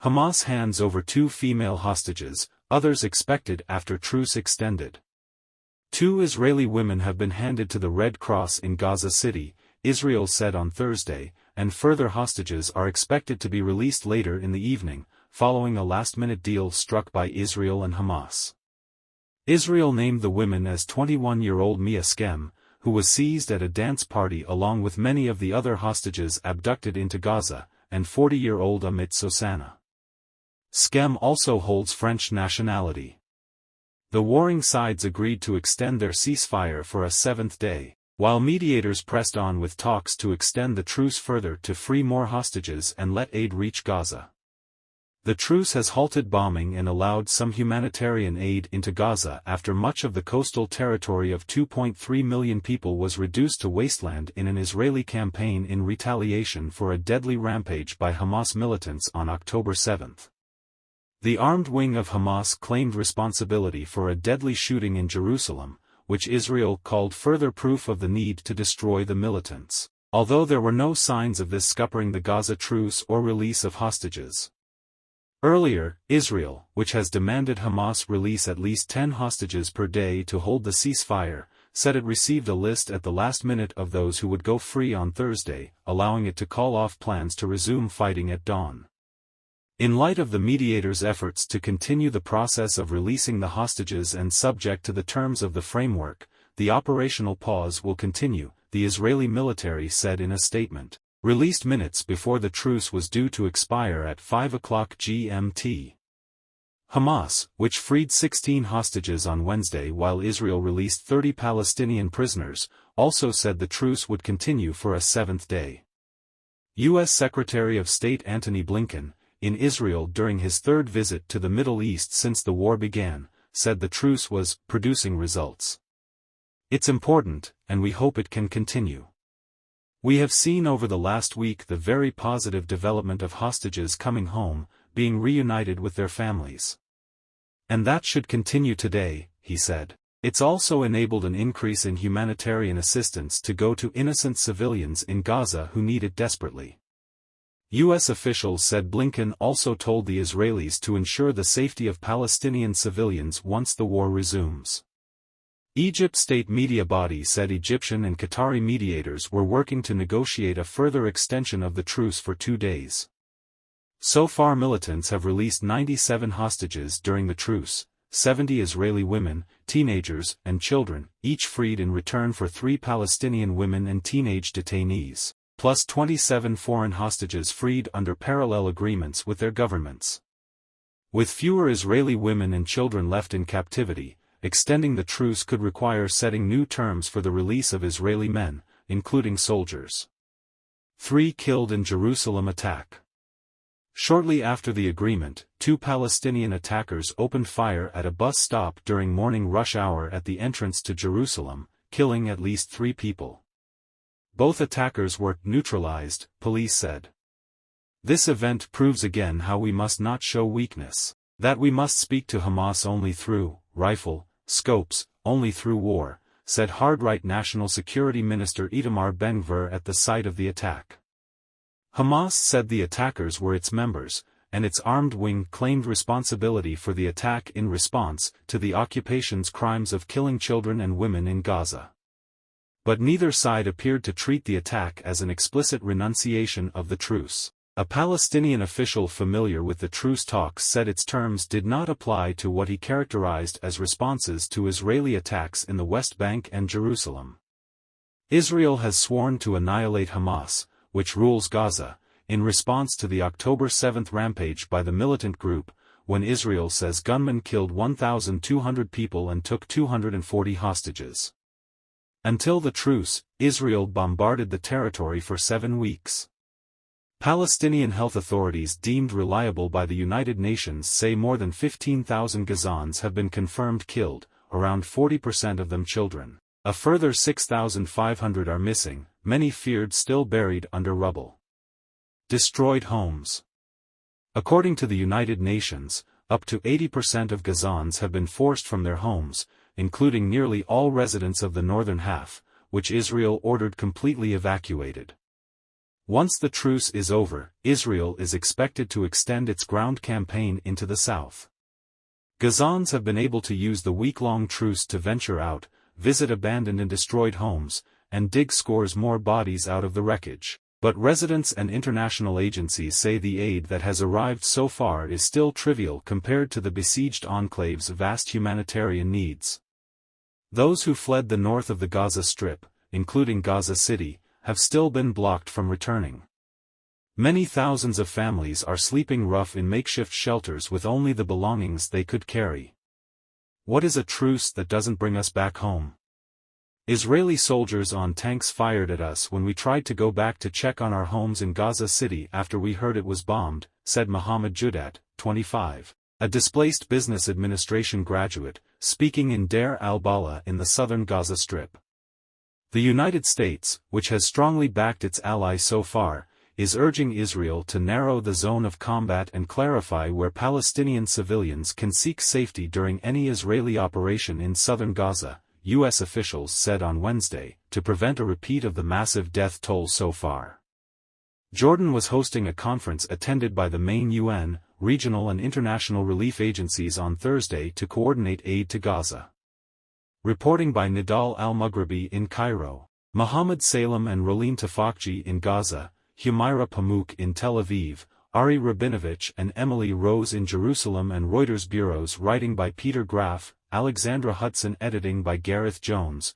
Hamas hands over 2 female hostages, others expected after truce extended. 2 Israeli women have been handed to the Red Cross in Gaza City, Israel said on Thursday, and further hostages are expected to be released later in the evening, following a last-minute deal struck by Israel and Hamas. Israel named the women as 21-year-old Mia Skem, who was seized at a dance party along with many of the other hostages abducted into Gaza, and 40-year-old Amit Sosana. Skem also holds French nationality. The warring sides agreed to extend their ceasefire for a 7th day, while mediators pressed on with talks to extend the truce further to free more hostages and let aid reach Gaza. The truce has halted bombing and allowed some humanitarian aid into Gaza after much of the coastal territory of 2.3 million people was reduced to wasteland in an Israeli campaign in retaliation for a deadly rampage by Hamas militants on October 7. The armed wing of Hamas claimed responsibility for a deadly shooting in Jerusalem, which Israel called further proof of the need to destroy the militants, although there were no signs of this scuppering the Gaza truce or release of hostages. Earlier, Israel, which has demanded Hamas release at least 10 hostages per day to hold the ceasefire, said it received a list at the last minute of those who would go free on Thursday, allowing it to call off plans to resume fighting at dawn. In light of the mediators' efforts to continue the process of releasing the hostages and subject to the terms of the framework, the operational pause will continue, the Israeli military said in a statement, released minutes before the truce was due to expire at 5 o'clock GMT. Hamas, which freed 16 hostages on Wednesday while Israel released 30 Palestinian prisoners, also said the truce would continue for a 7th day. U.S. Secretary of State Antony Blinken, in Israel during his 3rd visit to the Middle East since the war began, said the truce was producing results. It's important, and we hope it can continue. We have seen over the last week the very positive development of hostages coming home, being reunited with their families. And that should continue today, he said. It's also enabled an increase in humanitarian assistance to go to innocent civilians in Gaza who need it desperately. U.S. officials said Blinken also told the Israelis to ensure the safety of Palestinian civilians once the war resumes. Egypt's state media body said Egyptian and Qatari mediators were working to negotiate a further extension of the truce for 2 days. So far militants have released 97 hostages during the truce, 70 Israeli women, teenagers, and children, each freed in return for 3 Palestinian women and teenage detainees, plus 27 foreign hostages freed under parallel agreements with their governments. With fewer Israeli women and children left in captivity, extending the truce could require setting new terms for the release of Israeli men, including soldiers. 3 killed in Jerusalem attack. Shortly after the agreement, 2 Palestinian attackers opened fire at a bus stop during morning rush hour at the entrance to Jerusalem, killing at least 3 people. Both attackers were neutralized, police said. This event proves again how we must not show weakness, that we must speak to Hamas only through rifle scopes, only through war, said hard-right National Security Minister Itamar Ben-Gvir at the site of the attack. Hamas said the attackers were its members, and its armed wing claimed responsibility for the attack in response to the occupation's crimes of killing children and women in Gaza. But neither side appeared to treat the attack as an explicit renunciation of the truce. A Palestinian official familiar with the truce talks said its terms did not apply to what he characterized as responses to Israeli attacks in the West Bank and Jerusalem. Israel has sworn to annihilate Hamas, which rules Gaza, in response to the October 7 rampage by the militant group, when Israel says gunmen killed 1,200 people and took 240 hostages. Until the truce, Israel bombarded the territory for 7 weeks. Palestinian health authorities deemed reliable by the United Nations say more than 15,000 Gazans have been confirmed killed, around 40% of them children. A further 6,500 are missing, many feared still buried under rubble. Destroyed homes. According to the United Nations, up to 80% of Gazans have been forced from their homes, including nearly all residents of the northern half, which Israel ordered completely evacuated. Once the truce is over, Israel is expected to extend its ground campaign into the south. Gazans have been able to use the week-long truce to venture out, visit abandoned and destroyed homes, and dig scores more bodies out of the wreckage. But residents and international agencies say the aid that has arrived so far is still trivial compared to the besieged enclave's vast humanitarian needs. Those who fled the north of the Gaza Strip, including Gaza City, have still been blocked from returning. Many thousands of families are sleeping rough in makeshift shelters with only the belongings they could carry. What is a truce that doesn't bring us back home? Israeli soldiers on tanks fired at us when we tried to go back to check on our homes in Gaza City after we heard it was bombed, said Mohammed Judat, 25, a displaced business administration graduate, speaking in Deir al-Balah in the southern Gaza Strip. The United States, which has strongly backed its ally so far, is urging Israel to narrow the zone of combat and clarify where Palestinian civilians can seek safety during any Israeli operation in southern Gaza, U.S. officials said on Wednesday, to prevent a repeat of the massive death toll so far. Jordan was hosting a conference attended by the main UN, regional and international relief agencies on Thursday to coordinate aid to Gaza. Reporting by Nidal al-Mughrabi in Cairo, Mohammed Salem and Roleen Tafakji in Gaza, Humaira Pamuk in Tel Aviv, Ari Rabinovich and Emily Rose in Jerusalem, and Reuters bureaus writing by Peter Graff, Alexandra Hudson editing by Gareth Jones,